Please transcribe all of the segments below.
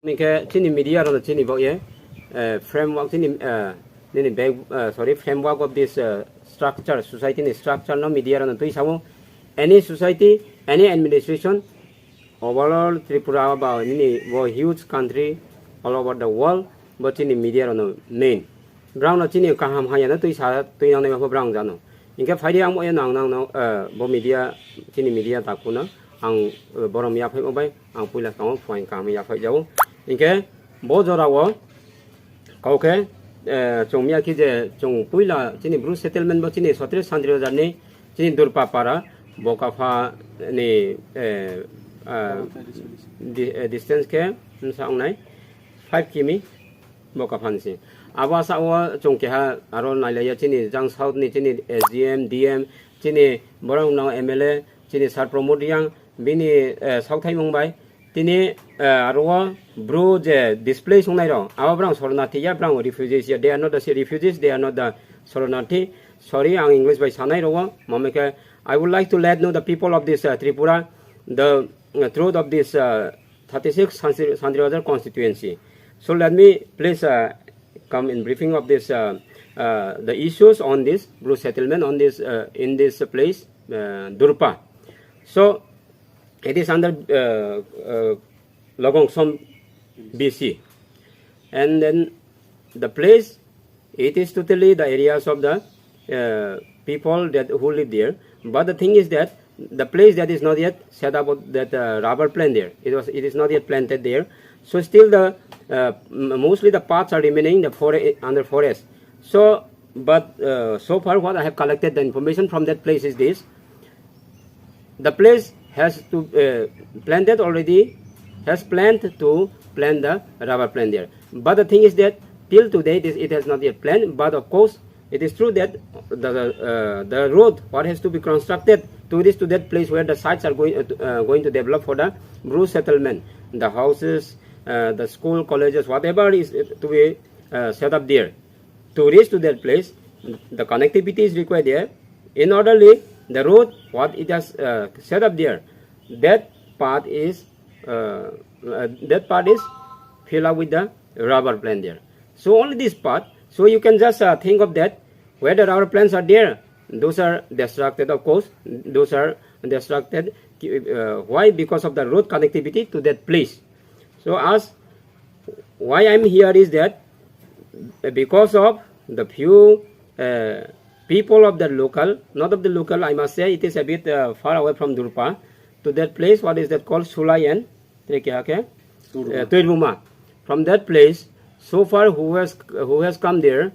Nika chini media on the chini bo ye framework chini framework of this structure society structure no media on the any society any administration overall Tripura about any huge country all over the world but chini media on the main brown no chini kaham hayana tui sa tui nang ne brown jano inka faidi ang mo nang no bo media chini media takuna ang borom ya phai obai ang puila kang point kam ya phai jau inke bo jorawo kauke chung mia ki je chung puila chini Bruce settlement bo chini 17 sandrio jarni chini durpa para boka pha ni distance ke sang nai 5 km boka phan si awa sa wa chung ke ha aro nai le ya chini jang south ni chini SDM DM chini borong no MLA chini sar promote yang bini south thai mumbai tini aro bro je display sungai ro awa brang sornati ya brang refugees ya they are not the refugees they are not the sornati sorry ang English by sanai ro mameke I would like to let know the people of this Tripura the truth of this 36 Sandriwazar constituency. So let me please come in briefing of this the issues on this blue settlement on this in this place Durpa. So it is under Logongsom BC, and then the place it is totally the areas of the people that who live there. But the thing is that the place that is not yet set up that rubber plant there, it is not yet planted there. So still the mostly the paths are remaining the forest under forest. So but so far what I have collected the information from that place is this: the place has to planted already has planned to plant the rubber plant there. But the thing is that till today it has not yet planned. But of course it is true that the road what has to be constructed to this to that place where the sites are going to develop for the Bruce settlement, the houses, the school, colleges, whatever is to be set up there. To reach to that place, the connectivity is required there. In orderly, the road what it has set up there, that part is filled up with the rubber plant there. So only this part. So you can just think of that. Where the rubber plants are there, those are destructed. Of course, those are destructed. Why? Because of the road connectivity to that place. So as why I'm here is that because of the few people of the local, not of the local, I must say it is a bit far away from Durpa to that place. What is that called? Sulayan, Tuiruma. From that place, so far who has come there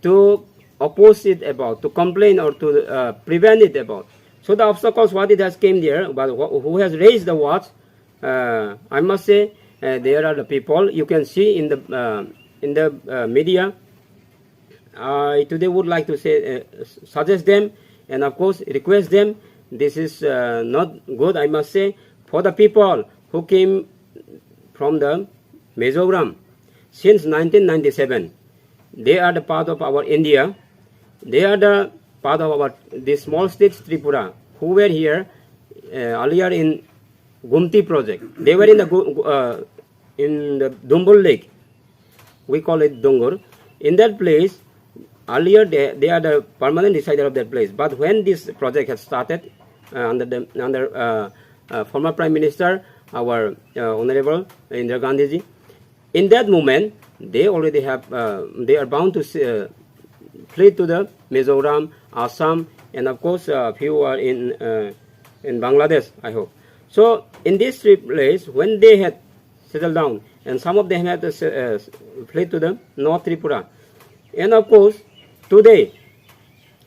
to oppose it about, to complain or to prevent it about. So the obstacles what it has came there, but who has raised the watch? I must say there are the people you can see in the media. I today would like to say suggest them and of course request them. This is not good, I must say, for the people who came from the Mizoram since 1997. They are the part of our India. They are the part of our this small state Tripura who were here earlier in Gumti project. They were in the Dumbul Lake. We call it Dungur. In that place, earlier they are the permanent decider of that place. But when this project has started under former Prime Minister, our Honorable Indira Gandhi ji, in that moment they already have they are bound to flee to the Mizoram, Assam, and of course few are in Bangladesh, I hope. So in these three places, when they had settled down, and some of them had fled to the North Tripura, and of course today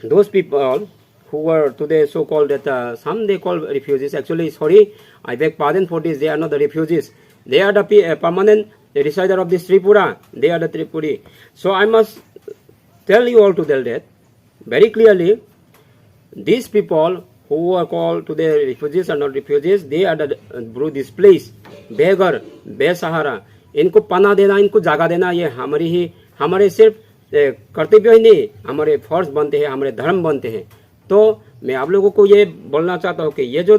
those people who were today so-called that some they call refugees. Actually, sorry, I beg pardon for this. They are not the refugees. They are the permanent resider of this Tripura. They are the Tripuri. So I must tell you all to tell that very clearly. These people who are called today refugees are not refugees. They are the displaced, beggar, बेसहारा. इनको पना देना, इनको जगह देना, ये हमारे सिर्फ कर्तव्य ही नहीं, हमारे फर्ज बनते हैं, हमारे धर्म बनते हैं. तो मैं आप लोगों को ये बोलना चाहता हूँ कि ये जो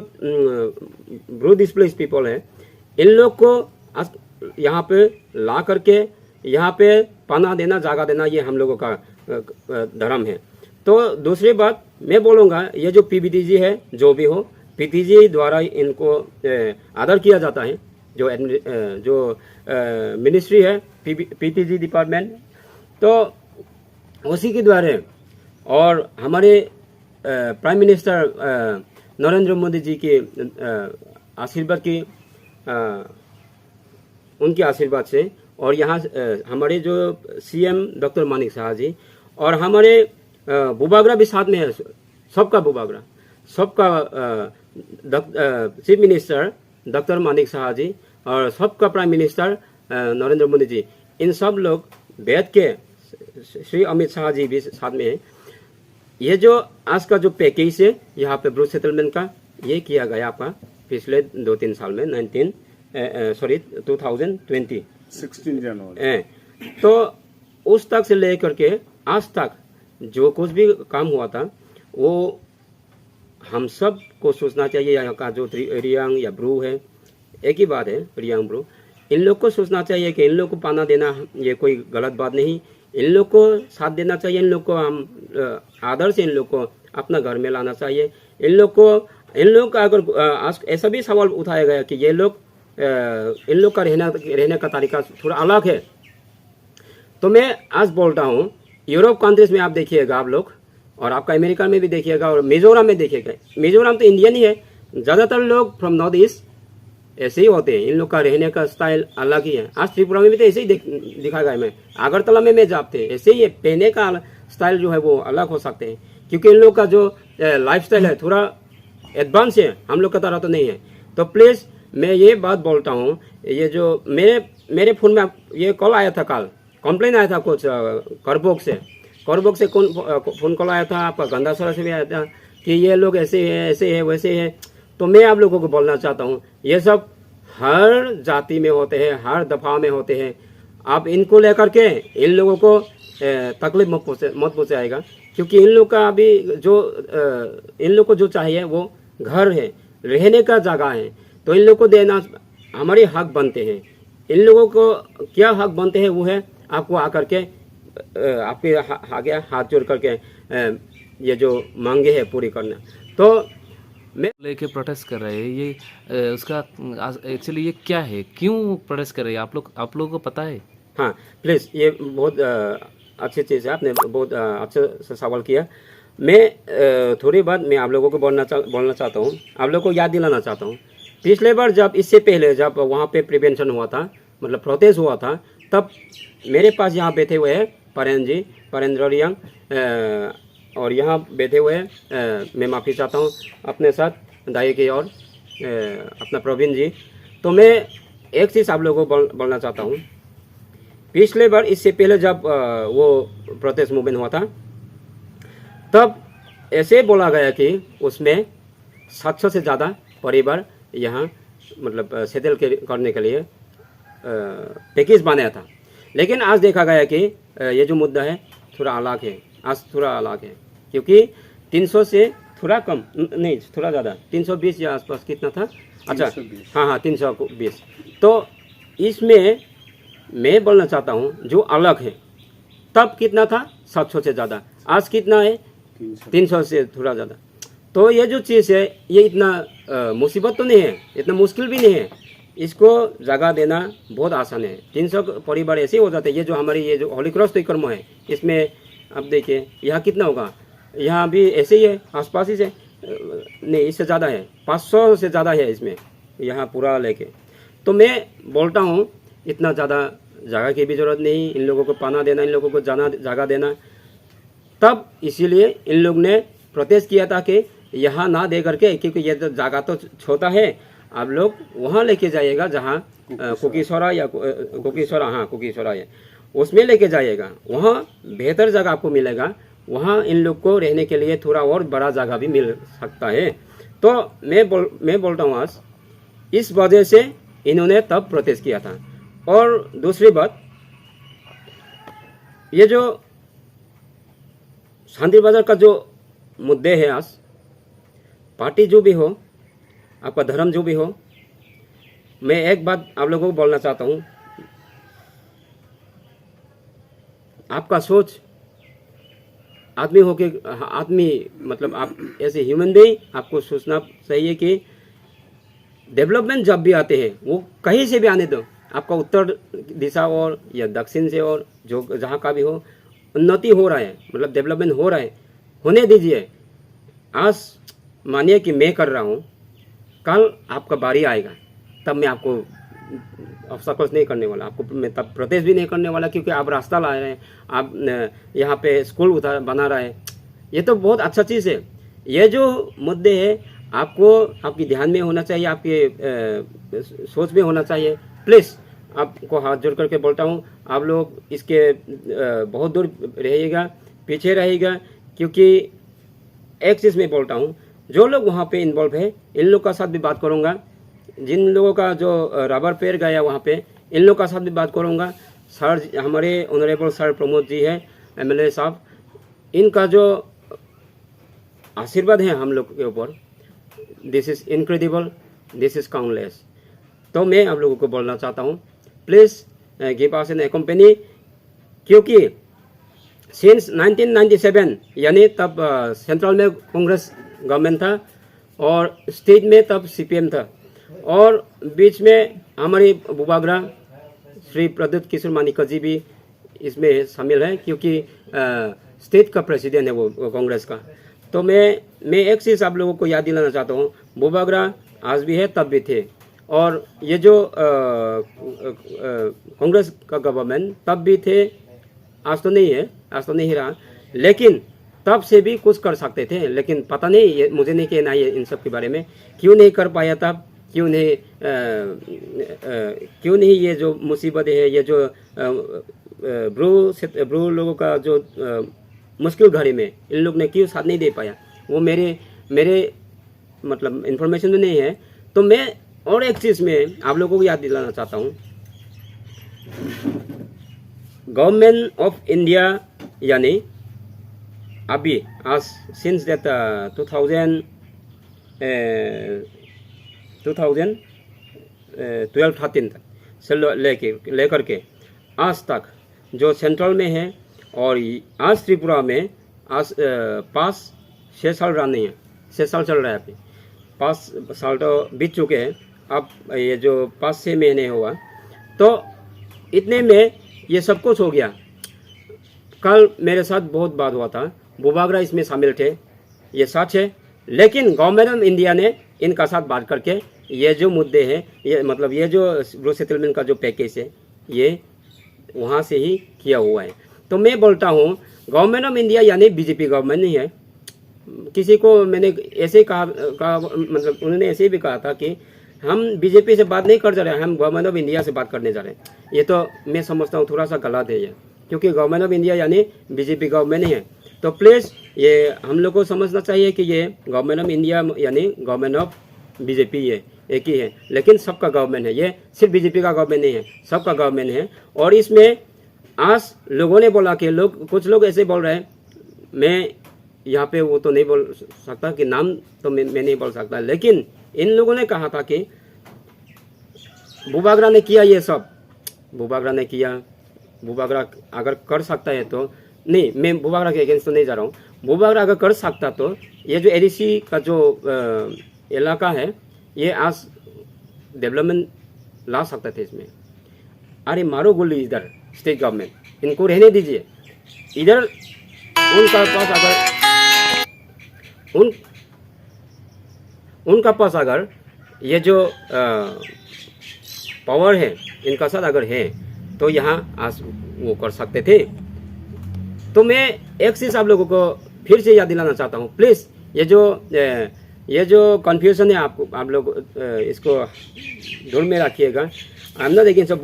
ब्रू डिस्प्लेस पीपल है, इन लोग को यहाँ पे ला करके यहाँ पे पनाह देना, जगह देना, ये हम लोगों का धर्म है। तो दूसरी बात मैं बोलूँगा, ये जो पीबीटीजी है, जो भी हो, पीटीजी द्वारा इनको आदर किया जाता है। जो मिनिस्ट्री है पीटीजी डिपार्टमेंट, तो उसी के द्वारा और हमारे प्राइम मिनिस्टर नरेंद्र मोदी जी के आशीर्वाद की, उनके आशीर्वाद से, और यहाँ हमारे जो सीएम डॉक्टर मानिक शाह जी और हमारे बुबागरा भी साथ में है, सबका बुबागरा, सबका chief minister doctor Manik Saha ji और सबका प्राइम मिनिस्टर नरेंद्र मोदी जी, इन सब लोग बैठ के, श्री अमित शाह जी भी साथ में है। ये जो आज का जो पैकेज है यहाँ पे ब्रूस सेटलमेंट का, ये किया गया आपका पिछले 2-3 साल में 2020 16 जनवरी। तो उस तक से लेकर के आज तक जो कुछ भी काम हुआ था, वो हम सब को सोचना चाहिए। यहाँ का जो रियांग या ब्रू है, एक ही बात है, रियांग ब्रू, इन लोग को सोचना चाहिए कि इन लोग को पाना देना ये कोई गलत बात नहीं, इन लोग को साथ देना चाहिए, इन लोग को हम आदर से इन लोग को अपना घर में लाना चाहिए। इन लोग का अगर आज ऐसा भी सवाल उठाया गया कि ये लोग इन लोग का रहने का तरीका थोड़ा अलग है, तो मैं आज बोलता हूँ, यूरोप कंट्रीज में आप देखिएगा आप लोग, और आपका अमेरिका में भी देखिएगा और मिजोरम में देखिएगा। मिजोरम तो इंडियन ही है, ज़्यादातर लोग फ्रॉम नॉर्थ ईस्ट ऐसे ही होते हैं, इन लोग का रहने का स्टाइल अलग ही है। आज त्रिपुरा में भी तो ऐसे ही दिखा गया, मैं अगरतला में मैं जाते ऐसे ही है, पहने का स्टाइल जो है वो अलग हो सकते हैं, क्योंकि इन लोग का जो लाइफस्टाइल है थोड़ा एडवांस है, हम लोग का तरह तो नहीं है। तो प्लीज़ मैं ये बात बोलता हूँ, ये जो मेरे फ़ोन में ये कॉल आया था, कल कंप्लेन आया था कुछ करबोक से फ़ोन कॉल आया था, आपका गंदासरा से भी आया था कि ये लोग ऐसे है वैसे है। तो मैं आप लोगों को बोलना चाहता हूँ, ये सब हर जाति में होते हैं, हर दफा में होते हैं। आप इनको लेकर के इन लोगों को तकलीफ मत पहुँचाएगा, क्योंकि इन लोग का अभी इन लोग को जो चाहिए वो घर है, रहने का जगह है, तो इन लोग को देना हमारे हक बनते हैं। इन लोगों को क्या हक बनते हैं, वो है आपको आकर के आपके आगे हाथ जोड़ करके ये जो मांगे है पूरी करना। तो मैं लेके प्रोटेस्ट कर रहे हैं, ये उसका एक्चुअली ये क्या है, क्यों प्रोटेस्ट कर रहे हैं आप लोगों को पता है? हाँ प्लीज़, ये बहुत अच्छी चीज़ है, आपने बहुत अच्छे से सवाल किया। मैं थोड़ी बात मैं आप लोगों को बोलना चाहता हूँ, आप लोगों को याद दिलाना चाहता हूँ। पिछले बार जब इससे पहले जब वहाँ पे प्रिवेंशन हुआ था, मतलब प्रोटेस्ट हुआ था, तब मेरे पास यहाँ बैठे हुए हैं परेंद्र रियांग, और यहाँ बैठे हुए हैं मैं माफ़ी चाहता हूँ अपने साथ दाई की और अपना प्रवीण जी। तो मैं एक चीज़ आप लोगों को बोलना चाहता हूँ, पिछले बार इससे पहले जब वो प्रोटेस्ट मूवमेंट हुआ था, तब ऐसे बोला गया कि उसमें 700 से ज़्यादा परिवार यहाँ मतलब सेटल करने के लिए पैकेज बनाया था। लेकिन आज देखा गया कि ये जो मुद्दा है थोड़ा अलग है, आज थोड़ा अलग है, क्योंकि 300 से थोड़ा कम नहीं, थोड़ा ज़्यादा 320 या आसपास कितना था, अच्छा हाँ 320। तो इसमें मैं बोलना चाहता हूँ जो अलग है, तब कितना था 700 से ज़्यादा, आज कितना है 300 से थोड़ा ज़्यादा। तो ये जो चीज़ है ये इतना मुसीबत तो नहीं है, इतना मुश्किल भी नहीं है, इसको जगह देना बहुत आसान है। 300 परिवार ऐसे हो जाते हैं। ये जो हमारी ये जो होली क्रॉस कर्म है, इसमें अब देखिए यहाँ कितना होगा, यहाँ भी ऐसे ही है, आसपास ही से नहीं, इससे ज़्यादा है, 500 से ज़्यादा है इसमें, यहाँ पूरा लेके। तो मैं बोलता हूँ इतना ज़्यादा जगह की भी ज़रूरत नहीं, इन लोगों को पाना देना, इन लोगों को जगह देना। तब इसीलिए इन लोग ने प्रोटेस्ट किया था कि यहाँ ना दे करके, क्योंकि ये तो जगह तो छोटा है, आप लोग वहाँ लेके जाइएगा जहाँ कुकीसौरा या कुकीसौरा है, उसमें लेके जाइएगा, वहाँ बेहतर जगह आपको मिलेगा, वहाँ इन लोग को रहने के लिए थोड़ा और बड़ा जगह भी मिल सकता है। तो मैं बोलता हूँ आज इस वजह से इन्होंने तब प्रोटेस्ट किया था। और दूसरी बात, ये जो शांति बाजार का जो मुद्दे है, आज पार्टी जो भी हो, आपका धर्म जो भी हो, मैं एक बात आप लोगों को बोलना चाहता हूँ, आपका सोच आदमी होके आदमी मतलब आप ऐसे ह्यूमन बीइंग आपको सोचना चाहिए कि डेवलपमेंट जब भी आते हैं वो कहीं से भी आने दो, आपका उत्तर दिशा और या दक्षिण से और जो जहाँ का भी हो, उन्नति हो रहा है मतलब डेवलपमेंट हो रहा है, होने दीजिए। आज मानिए कि मैं कर रहा हूँ, कल आपका बारी आएगा, तब मैं आपको ऑब्स्टैकल्स नहीं करने वाला, आपको मैं तब प्रोटेस्ट भी नहीं करने वाला, क्योंकि आप रास्ता ला रहे हैं, आप यहाँ पे स्कूल बना रहे हैं। ये तो बहुत अच्छा चीज़ है। ये जो मुद्दे हैं आपको आपकी ध्यान में होना चाहिए, आपके सोच में होना चाहिए। प्लीज़ आपको हाथ जोड़ करके बोलता हूँ, आप लोग इसके बहुत दूर रहिएगा, पीछे रहेगा, क्योंकि एक चीज़ मैं बोलता हूँ, जो लोग वहाँ पे इन्वॉल्व है इन लोग का साथ भी बात करूँगा, जिन लोगों का जो रबर पेड़ गया वहाँ पे इन लोग का साथ भी बात करूँगा। सर हमारे ऑनरेबल सर प्रमोद जी है, एमएलए साहब, इनका जो आशीर्वाद है हम लोग के ऊपर, this is incredible, this is countless. तो मैं आप लोगों को बोलना चाहता हूँ, please give us an company, क्योंकि सिंस 1997 यानी तब सेंट्रल में कांग्रेस गवर्नमेंट था और स्टेट में तब सीपीएम था, और बीच में हमारी बुबागरा श्री प्रद्युत किशोर मानिका जी भी इसमें शामिल है, क्योंकि स्टेट का प्रेसिडेंट है वो कांग्रेस का। तो मैं एक चीज़ आप लोगों को याद दिलाना चाहता हूँ, बुबागरा आज भी है तब भी थे, और ये जो कांग्रेस का गवर्नमेंट तब भी थे, आज तो नहीं है, आज तो नहीं रहा, लेकिन तब से भी कुछ कर सकते थे। लेकिन पता नहीं, ये मुझे नहीं कहना है इन सब के बारे में, क्यों नहीं कर पाया तब, क्यों नहीं ये जो मुसीबत है, ये जो ब्रू लोगों का जो मुश्किल घड़ी में इन लोग ने क्यों साथ नहीं दे पाया, वो मेरे मतलब इन्फॉर्मेशन में नहीं है। तो मैं और एक चीज़ में आप लोगों को याद दिलाना चाहता हूँ, गवर्नमेंट ऑफ इंडिया यानी अभी आज सिंस दैट 2012-13 तक से लेकर के आज तक जो सेंट्रल में है, और आज त्रिपुरा में आज 5-6 साल रन है, 6 साल चल रहा है, अभी 5 साल तो बीत चुके हैं, अब ये जो 5-6 महीने हुआ, तो इतने में ये सब कुछ हो गया। कल मेरे साथ बहुत बात हुआ था, बुबागरा इसमें शामिल थे, ये सच है, लेकिन गवर्नमेंट ऑफ इंडिया ने इनका साथ बात करके ये जो मुद्दे हैं, ये मतलब ये जो ब्रू सेटलमेंट का जो पैकेज है, ये वहाँ से ही किया हुआ है। तो मैं बोलता हूँ गवर्नमेंट ऑफ इंडिया यानी बीजेपी गवर्नमेंट नहीं है। किसी को मैंने ऐसे कहा मतलब उन्होंने ऐसे भी कहा था कि हम बीजेपी से बात नहीं कर जा रहे हैं, हम गवर्नमेंट ऑफ इंडिया से बात करने जा रहे हैं। ये तो मैं समझता हूँ थोड़ा सा गलत है ये, क्योंकि गवर्नमेंट ऑफ इंडिया यानी बीजेपी गवर्नमेंट नहीं है। तो प्लीज़ ये हम लोग को समझना चाहिए कि ये गवर्नमेंट ऑफ इंडिया यानी गवर्नमेंट ऑफ बीजेपी है, एक ही है, लेकिन सबका गवर्नमेंट है, ये सिर्फ बीजेपी का गवर्नमेंट नहीं है, सबका गवर्नमेंट है। और इसमें आज लोगों ने बोला कि कुछ लोग ऐसे बोल रहे हैं, मैं यहाँ पे वो तो नहीं बोल सकता कि नाम तो मैं नहीं बोल सकता, लेकिन इन लोगों ने कहा था कि बुबागरा ने किया ये सब, बुबागरा ने किया, बुबागरा अगर कर सकता है तो नहीं, मैं बुबागरा के अगेंस्ट तो नहीं जा रहा हूँ, बुबागरा अगर कर सकता तो ये जो एडीसी का जो इलाका है ये आज डेवलपमेंट ला सकता थे इसमें। अरे मारो गोली इधर स्टेट गवर्नमेंट, इनको रहने दीजिए इधर। उनका पास अगर ये जो पावर है इनका साथ अगर है तो यहाँ आज वो कर सकते थे। तो मैं एक चीज़ आप लोगों को फिर से याद दिलाना चाहता हूँ, प्लीज़ ये जो कन्फ्यूजन है आप लोग इसको ढूंढ में रखिएगा। I am not against of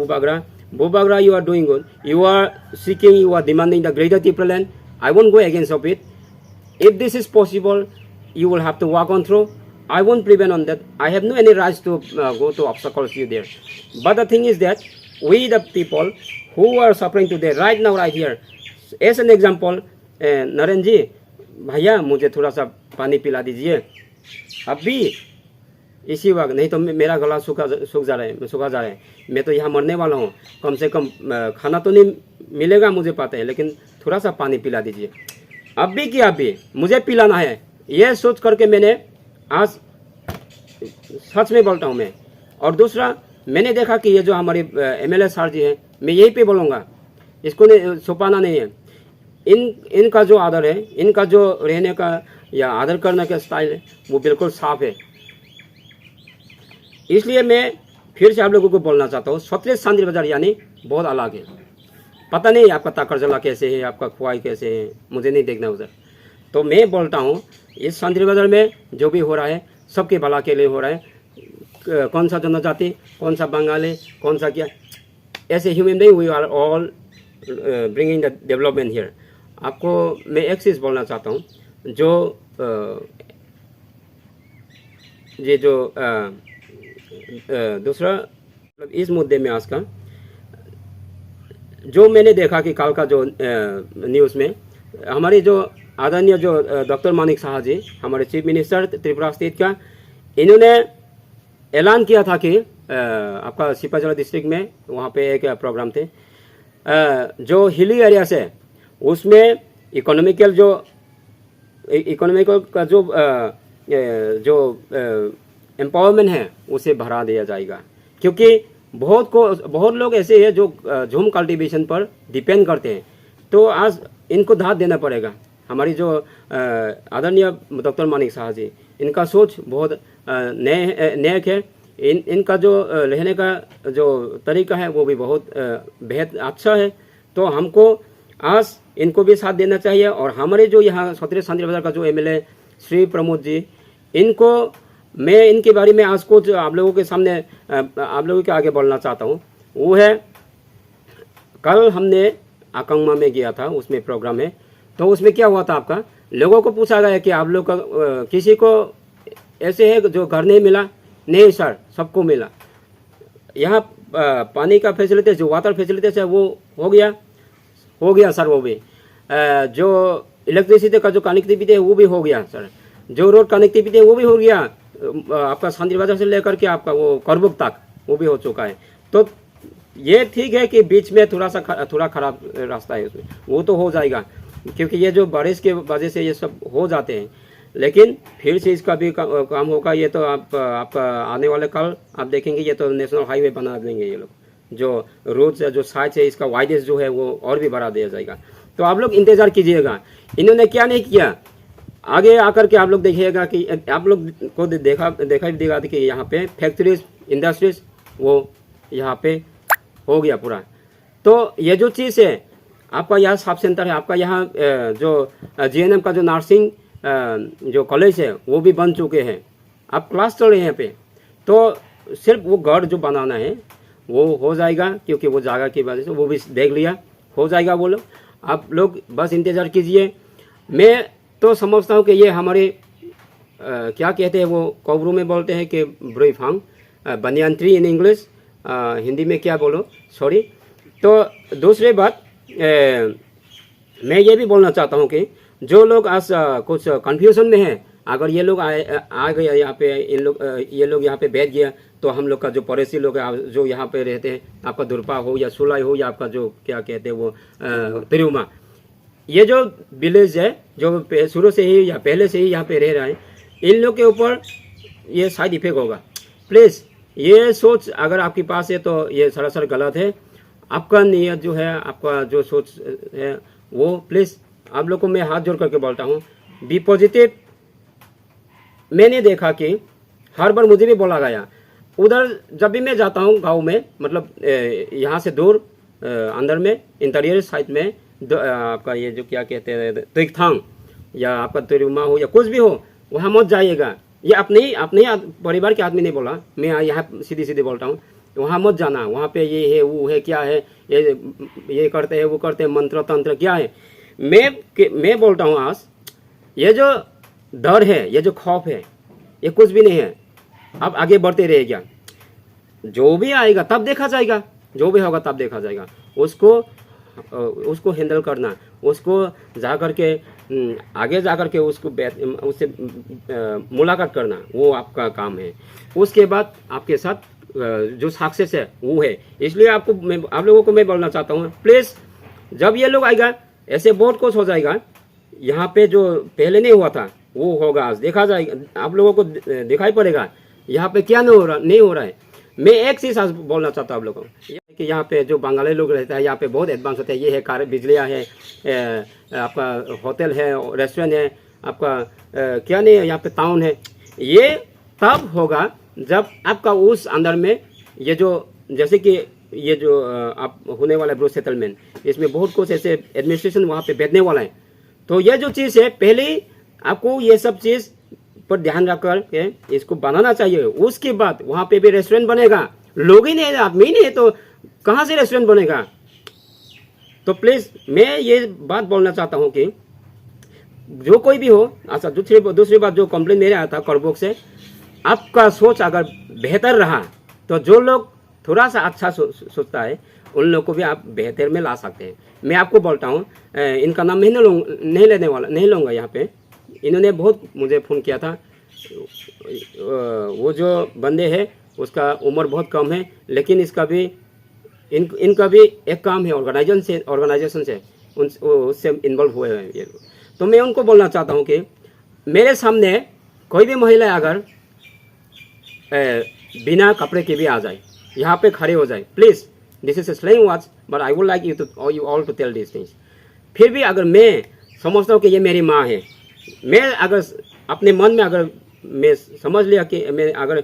Bubagra, you are doing good, you are seeking, you are demanding the greater Tripura land. I won't go against of it. If this is possible, you will have to walk on through. I won't prevent on that. I have no any rights to go to obstacles you there. But the thing is that we the people who are suffering today, right now, right here, as an example, Narendra ji भैया मुझे थोड़ा सा पानी पिला दीजिए। अभी इसी वक्त, नहीं तो मेरा गला सूख जा रहा है। मैं तो यहाँ मरने वाला हूँ। कम से कम खाना तो नहीं मिलेगा मुझे पता है, लेकिन थोड़ा सा पानी पिला दीजिए। अब भी कि अब भी मुझे पिलाना है, ये सोच करके मैंने आज, सच में बोलता हूँ मैं। और दूसरा, मैंने देखा कि ये जो हमारे MLA सर जी हैं, मैं यही पे बोलूँगा, इसको नहीं छुपाना नहीं है। इनका जो आदर है, इनका जो रहने का या आदर करने का स्टाइल है, वो बिल्कुल साफ है। इसलिए मैं फिर से आप लोगों को बोलना चाहता हूँ, सतलेज सांद्री बाजार यानी बहुत अलग है। पता नहीं आपका ताकरजला कैसे है, आपका खुआई कैसे है, मुझे नहीं देखना उधर। तो मैं बोलता हूँ, इस सांद्री बाजार में जो भी हो रहा है सबके भला के लिए हो रहा है। कौन सा जनजाति, कौन सा बंगाली, कौन सा क्या, ऐसे human being we are all bringing the development here. आपको मैं एक चीज़ बोलना चाहता हूँ, जो ये जो दूसरा मतलब इस मुद्दे में आज का जो मैंने देखा कि कल का जो न्यूज़ में हमारे जो आदरणीय जो डॉक्टर मानिक साहा जी, हमारे चीफ मिनिस्टर त्रिपुरा स्टेट का, इन्होंने ऐलान किया था कि आपका सिपाजला डिस्ट्रिक्ट में वहाँ पे एक प्रोग्राम थे, जो हिली एरियाज है उसमें इकोनॉमिकल का जो एम्पावरमेंट है उसे बढ़ा दिया जाएगा। क्योंकि बहुत लोग ऐसे हैं जो झूम कल्टीवेशन पर डिपेंड करते हैं, तो आज इनको दाद देना पड़ेगा। हमारी जो आदरणीय डॉक्टर मानिक साहा जी, इनका सोच बहुत नेक है। इनका जो रहने का जो तरीका है वो भी बहुत बेहद अच्छा है। तो हमको आज इनको भी साथ देना चाहिए। और हमारे जो यहाँ सतलेज सांद्री बाजार का जो MLA श्री प्रमोद जी, इनको मैं इनके बारे में आज कुछ आप लोगों के सामने, आप लोगों के आगे बोलना चाहता हूँ। वो है, कल हमने आकंगमा में गया था, उसमें प्रोग्राम है, तो उसमें क्या हुआ था, आपका लोगों को पूछा गया कि आप लोग का किसी को ऐसे है जो घर नहीं मिला? नहीं सर, सबको मिला। यहाँ पानी का फैसिलिटीज, जो वाटर फैसिलिटीज है वो हो गया सर। वो भी जो इलेक्ट्रिसिटी का जो कनेक्टिविटी है वो भी हो गया सर। जो रोड कनेक्टिविटी है वो भी हो गया, आपका सांद्री बाजार से लेकर के आपका वो करबुक तक वो भी हो चुका है। तो ये ठीक है कि बीच में थोड़ा खराब रास्ता है, उसमें वो तो हो जाएगा, क्योंकि ये जो बारिश के वजह से ये सब हो जाते हैं। लेकिन फिर से इसका भी काम होगा। ये तो आपका आने वाले कल आप देखेंगे, ये तो नेशनल हाईवे बना देंगे ये लोग। जो रोड है, जो साइज है, इसका वाइडेज जो है वो और भी बढ़ा दिया जाएगा। तो आप लोग इंतजार कीजिएगा। इन्होंने क्या नहीं किया, आगे आकर के आप लोग देखिएगा कि आप लोग को देखा देगा कि यहाँ पे फैक्ट्रीज, इंडस्ट्रीज वो यहाँ पे हो गया पूरा। तो ये जो चीज़ है, आपका यहाँ सब सेंटर है, आपका यहाँ जो GNM का जो नर्सिंग जो कॉलेज है वो भी बन चुके हैं। आप क्लास चल रहे हैं यहाँ पे। तो सिर्फ वो घर जो बनाना है वो हो जाएगा, क्योंकि वो जगह की वजह से वो भी देख लिया, हो जाएगा वो लोग। आप लोग बस इंतज़ार कीजिए। मैं तो समझता हूँ कि ये हमारे क्या कहते हैं, वो कोबरू में बोलते हैं कि ब्रोइफांग, banyan tree in English, Hindi में क्या बोलो, सॉरी। तो दूसरी बात, मैं ये भी बोलना चाहता हूँ कि जो लोग आज कुछ कन्फ्यूजन में हैं, अगर ये लोग आ गया यहाँ पे, ये लोग यहाँ पे बैठ गया, तो हम लोग का जो पड़ोसी लोग है जो यहाँ पे रहते हैं, आपका दुर्पा हो या सुलाई हो या आपका जो क्या कहते हैं वो तिरुमा, ये जो विलेज है जो शुरू से ही या पहले से ही यहाँ पे रह रहा है, इन लोग के ऊपर ये साइड इफेक्ट होगा। प्लीज़ ये सोच अगर आपके पास है तो ये सरासर गलत है। आपका नियत जो है, आपका जो सोच है वो प्लीज़ आप लोग को मैं हाथ जोड़ करके बोलता हूँ, बी पॉजिटिव। मैंने देखा कि हर बार मुझे भी बोला गया, उधर जब भी मैं जाता हूँ गांव में, मतलब यहाँ से दूर अंदर में इंटीरियर साइड में आपका ये जो क्या कहते हैं तुइकथांग या आपका तिरुमा हो या कुछ भी हो, वहाँ मत जाइएगा। ये अपने परिवार के आदमी नहीं बोला, मैं यहाँ सीधी बोलता हूँ, वहाँ मत जाना। वहाँ पे ये है वो है, क्या है, ये करते हैं वो करते हैं, मंत्र तंत्र क्या है। मैं बोलता हूँ आज ये जो डर है, ये जो खौफ है, ये कुछ भी नहीं है। अब आगे बढ़ते रहेगा, जो भी आएगा तब देखा जाएगा, जो भी होगा तब देखा जाएगा। उसको हैंडल करना, उसको जा करके आगे जा कर के उससे मुलाकात करना वो आपका काम है। उसके बाद आपके साथ जो सक्सेस है वो है। इसलिए आप लोगों को मैं बोलना चाहता हूँ, प्लीज़ जब ये लोग आएगा ऐसे बहुत कुछ हो जाएगा। यहाँ पे जो पहले नहीं हुआ था वो होगा, आज देखा जाएगा, आप लोगों को दिखाई पड़ेगा यहाँ पे क्या नहीं हो रहा है। मैं एक चीज़ आज बोलना चाहता हूँ आप लोगों को कि यहाँ पे जो बंगाली लोग रहते हैं यहाँ पे बहुत एडवांस होते हैं। ये है कार, बिजलियाँ है, आपका होटल है, रेस्टोरेंट है, आपका क्या नहीं है, यहाँ पे टाउन है। ये तब होगा जब आपका उस अंदर में ये जो जैसे कि ये जो आप होने वाला है ब्रो सेटलमेंट, इसमें बहुत कुछ ऐसे एडमिनिस्ट्रेशन वहाँ पे बैठने वाला है। तो ये जो चीज़ है पहले आपको ये सब चीज़ पर ध्यान रख कर के इसको बनाना चाहिए। उसके बाद वहाँ पे भी रेस्टोरेंट बनेगा। लोग ही नहीं, आदमी ही नहीं है तो कहाँ से रेस्टोरेंट बनेगा। तो प्लीज़ मैं ये बात बोलना चाहता हूँ कि जो कोई भी हो, अच्छा दूसरी बात जो कंप्लेन मेरे आया था करबोक से, आपका सोच अगर बेहतर रहा तो जो लोग थोड़ा सा अच्छा सोचता है उन लोग को भी आप बेहतर में ला सकते हैं। मैं आपको बोलता हूँ, इनका नाम नहीं लूँगा यहाँ पे। इन्होंने बहुत मुझे फ़ोन किया था। वो जो बंदे हैं उसका उम्र बहुत कम है, लेकिन इनका भी एक काम है ऑर्गेनाइजेशन से उससे इन्वॉल्व हुए हैं ये। तो मैं उनको बोलना चाहता हूँ कि मेरे सामने कोई भी महिला अगर बिना कपड़े के भी आ जाए, यहाँ पे खड़े हो जाए, please this is slaying watch, but I would like you all to tell this things. फिर भी अगर मैं समझता हूँ कि ये मेरी माँ है, मैं अगर अपने मन में अगर मैं समझ लिया कि मैं अगर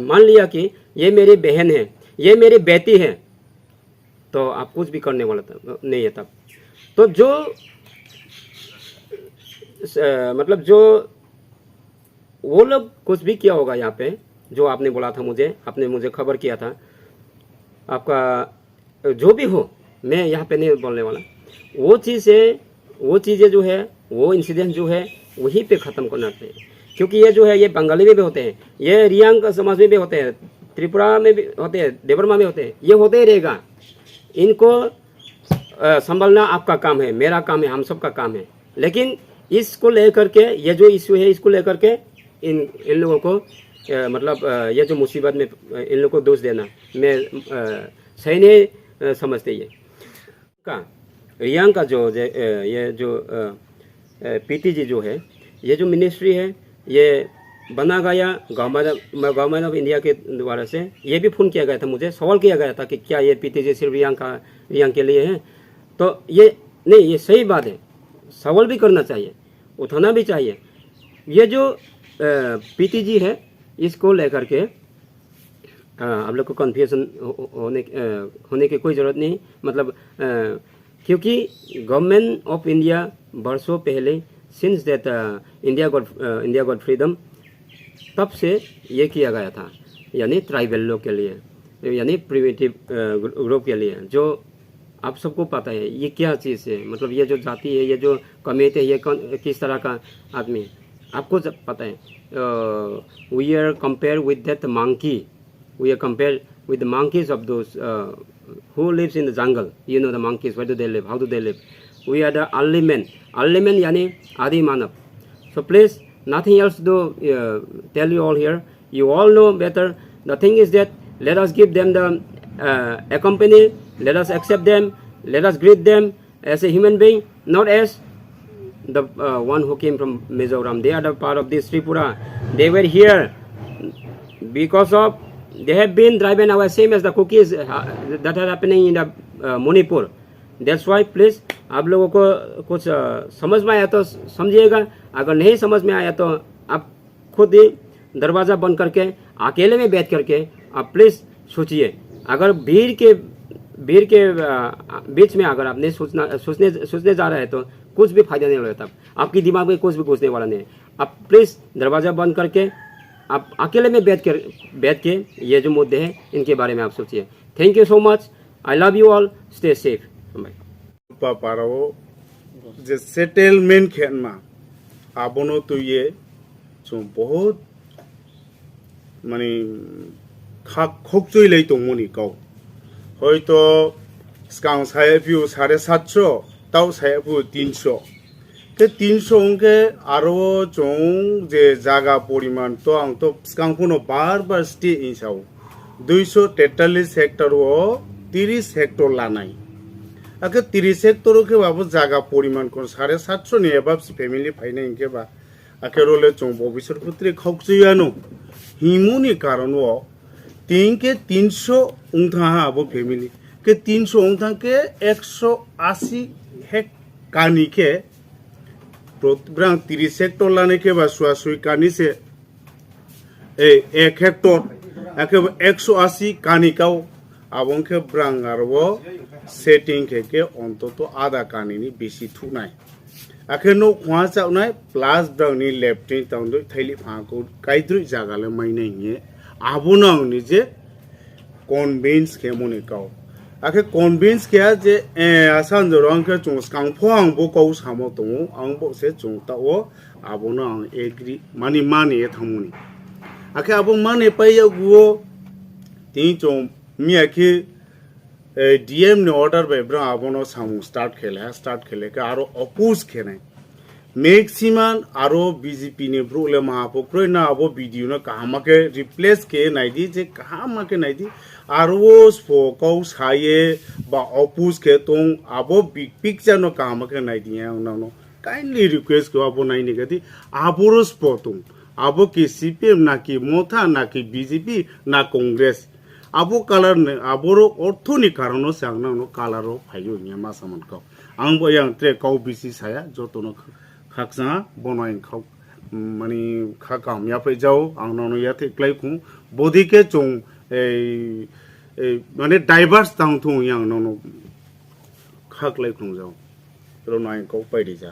मान लिया कि ये मेरी बहन है, ये मेरी बेटी है, तो आप कुछ भी करने वाला नहीं है तब। तो जो मतलब जो वो लोग कुछ भी किया होगा यहाँ पे, जो आपने बोला था आपने मुझे खबर किया था, आपका जो भी हो, मैं यहाँ पे नहीं बोलने वाला। वो चीज़ें जो है, वो इंसिडेंट जो है वहीं पे ख़त्म करना चाहिए। क्योंकि ये जो है ये बंगाली में भी होते हैं, ये रियांग समाज में भी होते हैं, त्रिपुरा में भी होते हैं, देवरमा में होते हैं, ये होते ही रहेगा। इनको संभालना आपका काम है, मेरा काम है, हम सब का काम है। लेकिन इसको लेकर के ये जो इश्यू है, इसको लेकर के इन लोगों को मतलब ये जो मुसीबत में इन लोगों को दोष देना मैं सही नहीं समझते। ये रियांग का जो ये जो पीटीजी जो है, ये जो मिनिस्ट्री है, ये बना गया गवर्नमेंट ऑफ इंडिया के द्वारा से। ये भी फ़ोन किया गया था, मुझे सवाल किया गया था कि क्या ये पीटीजी सिर्फ रियांग के लिए है। तो ये नहीं, ये सही बात है, सवाल भी करना चाहिए, उठाना भी चाहिए। ये जो पीटीजी है इसको लेकर के आप लोग को कन्फ्यूजन होने की कोई ज़रूरत नहीं। मतलब क्योंकि गवर्नमेंट ऑफ इंडिया वर्षों पहले since that India got freedom, तब से ये किया गया था, यानी ट्राइबल लोग के लिए, यानी प्रिमिटिव ग्रुप के लिए। जो आप सबको पता है ये क्या चीज़ है, मतलब ये जो जाति है, ये जो कम्युनिटी है, ये किस तरह का आदमी है, आपको जब पता है। We are compare with that monkey, we are compare with the monkeys of those who lives in the jungle. You know the monkeys, where do they live, how do they live? We are the early men यानी आदि मानव। So please, nothing else to tell you all here. You all know better. The thing is that let us give them the accompany, let us accept them, let us greet them as a human being, not as the one who came from Mizoram. They are the part of this Tripura. They were here because of they have been driven away, same as the cookies that are happening in the Manipur. That's why please आप लोगों को कुछ समझ में आया तो समझिएगा, अगर नहीं समझ में आया तो आप खुद ही दरवाज़ा बंद करके अकेले में बैठ करके आप प्लीज़ सोचिए। अगर भीड़ के बीच में अगर आपने सोचने जा रहे हैं तो कुछ भी फायदा नहीं होता, आपकी दिमाग में कुछ भी घुसने वाला नहीं है। आप प्लीज़ दरवाज़ा बंद करके आप अकेले में बैठ के ये जो मुद्दे हैं इनके बारे में आप सोचिए। Thank you so much, I love you all, stay safe. पाराओ जे सेटलमेंट खेनमा आबनो तो ये जो बहुत माने खकचुइलै दंमोनि गाव हयतो सिगां साहेबु 750 दाउ साहेबु 300 के 300 के आरो जों जे जागा परिमाण तो आं तो स्कांफुनो बार स्टे इंसाव 243 हेक्टर वो 30 हेक्टर लानाय आके 30 हेक्टर के बाबू जागा परिमाण को 750 नि एबा फैमिली फाइनाय के बा आके रोले जों भविष्यत पुत्री खौक्सुयानो हिमुनि कारण वो 3 के 300 उंथा आबो फैमिली के 300 उंथा के 180 हेक कानी के ब्रांग 30 हेक्टर लाने के बाद सुई कानी से 1 हेक्टर आके 180 कानी काव आबों के ब्रांग आर वो सेटिंग के अंत तो आधा कानी नि बेसी थुनाय आखे नो खुआ चावनाय प्लास ब्रांग नि लेफ्टिंग ताउंदो थैली फाको काइद्रु जागाले माइनाय नि आबोनो आं निजे कन्विन्स के मने काव आखे कन्विन्स किया जे आसान जरं के जों स्कांफो आं बो काव सामो दङ आं बो से जों ताओ आबोनो आं एग्री माने थामुनि आखे आबो माने पाइया गुओ ती जों मियाखि डीएम ने ऑर्डर बे ब्रा आबोनो सामु स्टार्ट खेले के आरो अपोज खेनाय मैक्सिमम आरो बीजेपी ने ब्रोले महापक्रोय ना आबो वीडियो ना कहामा के रिप्लेस के नाइदी जे कहामा के नाइदी आरो स्पोकौ साये बा अपोज के तों आबो बिग पिक्चर नो कहामा के नाइदी है उनानो काइंडली रिक्वेस्ट को आबो नाइने गति आबोरो स्पोतुं आबो की सीपीएम ना की मोथा ना की बीजेपी ना कांग्रेस आबो कलर ने आबोरो अर्थनि कारणो सांगना नो कालारो फायो नि मा सामान का आंबो yang ट्रे काउ बिसि साया जतनो खाकसा बनाइन खाउ माने खाकाम या फै जाओ आंनानो या थेक्लाय खु बडी के जों ए माने डाइवर्स तांथु yang नानो खाकलाय खु जाओ रो नाइन काउ पाइदि जा